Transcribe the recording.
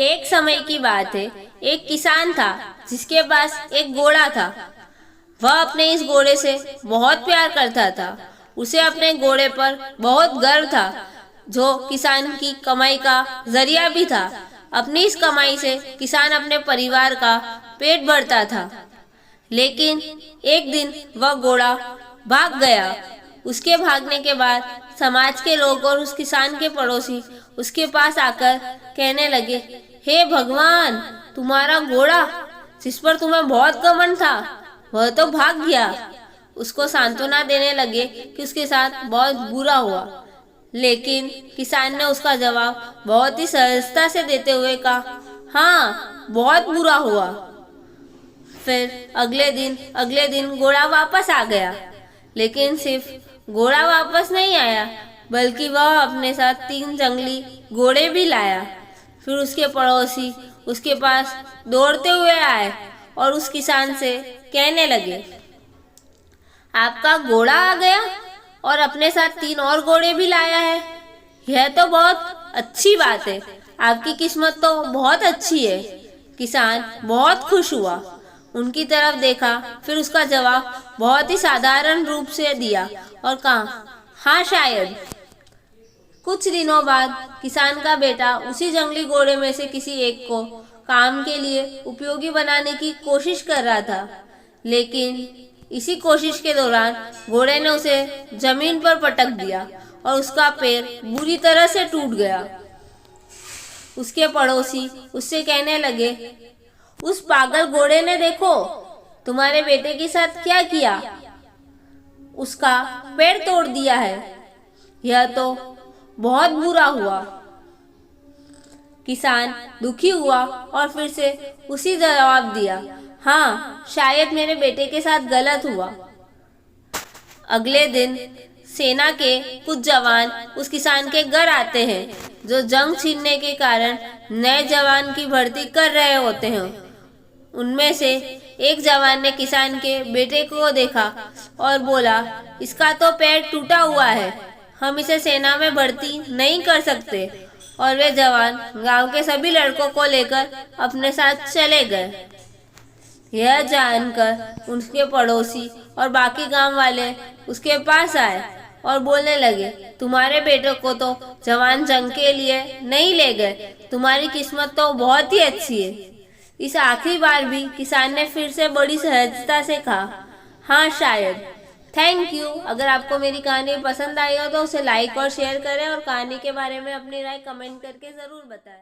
एक समय की बात है। एक किसान था जिसके पास एक घोड़ा था। वह अपने इस घोड़े से बहुत प्यार करता था। उसे अपने घोड़े पर बहुत गर्व था, जो किसान की कमाई का जरिया भी था। अपनी इस कमाई से किसान अपने परिवार का पेट भरता था। लेकिन एक दिन वह घोड़ा भाग गया। उसके भागने के बाद समाज के लोग और उस किसान के पड़ोसी उसके पास आकर कहने लगे, हे भगवान, तुम्हारा घोड़ा जिस पर तुम्हें बहुत घमंड था वह तो भाग गया। उसको सांत्वना देने लगे कि उसके साथ बहुत बुरा हुआ। लेकिन किसान ने उसका जवाब बहुत ही सहजता से देते हुए कहा, हाँ, बहुत बुरा हुआ। फिर अगले दिन घोड़ा वापस आ गया। लेकिन सिर्फ घोड़ा वापस नहीं आया, बल्कि वह अपने साथ 3 जंगली घोड़े भी लाया। फिर उसके पड़ोसी उसके पास दौड़ते हुए आए और उस किसान से कहने लगे, आपका घोड़ा आ गया और अपने साथ 3 और घोड़े भी लाया है। यह तो बहुत अच्छी बात है। आपकी किस्मत तो बहुत अच्छी है। किसान बहुत खुश हुआ, उनकी तरफ देखा, फिर उसका जवाब बहुत ही साधारण रूप से दिया और कहा, हाँ शायद। कुछ दिनों बाद किसान का बेटा उसी जंगली घोड़े में से किसी एक को काम के लिए उपयोगी बनाने की कोशिश कर रहा था। लेकिन इसी कोशिश के दौरान घोड़े ने उसे जमीन पर पटक दिया और उसका पैर बुरी तरह से टूट गया। उसके पड़ोसी उससे कहने लगे, उस पागल घोड़े ने देखो तुम्हारे बेटे के साथ क्या किया, उसका पैर तोड़ दिया है। यह तो बहुत बुरा हुआ। किसान दुखी हुआ और फिर से उसी जवाब दिया, हाँ, शायद मेरे बेटे के साथ गलत हुआ। अगले दिन सेना के कुछ जवान उस किसान के घर आते हैं, जो जंग छीनने के कारण नए जवान की भर्ती कर रहे होते हैं। उनमें से एक जवान ने किसान के बेटे को देखा और बोला, इसका तो पैर टूटा हुआ है, हम इसे सेना में भर्ती नहीं कर सकते। और वे जवान गांव के सभी लड़कों को लेकर अपने साथ चले गए। यह जानकर उनके पड़ोसी और बाकी गांव वाले उसके पास आए और बोलने लगे, तुम्हारे बेटे को तो जवान जंग के लिए नहीं ले गए, तुम्हारी किस्मत तो बहुत ही अच्छी है। इस आखिरी बार भी किसान ने फिर से बड़ी सहजता से कहा, हाँ शायद। Thank you. अगर आपको मेरी कहानी पसंद आई हो तो उसे लाइक और शेयर करें और कहानी के बारे में अपनी राय कमेंट करके ज़रूर बताएं।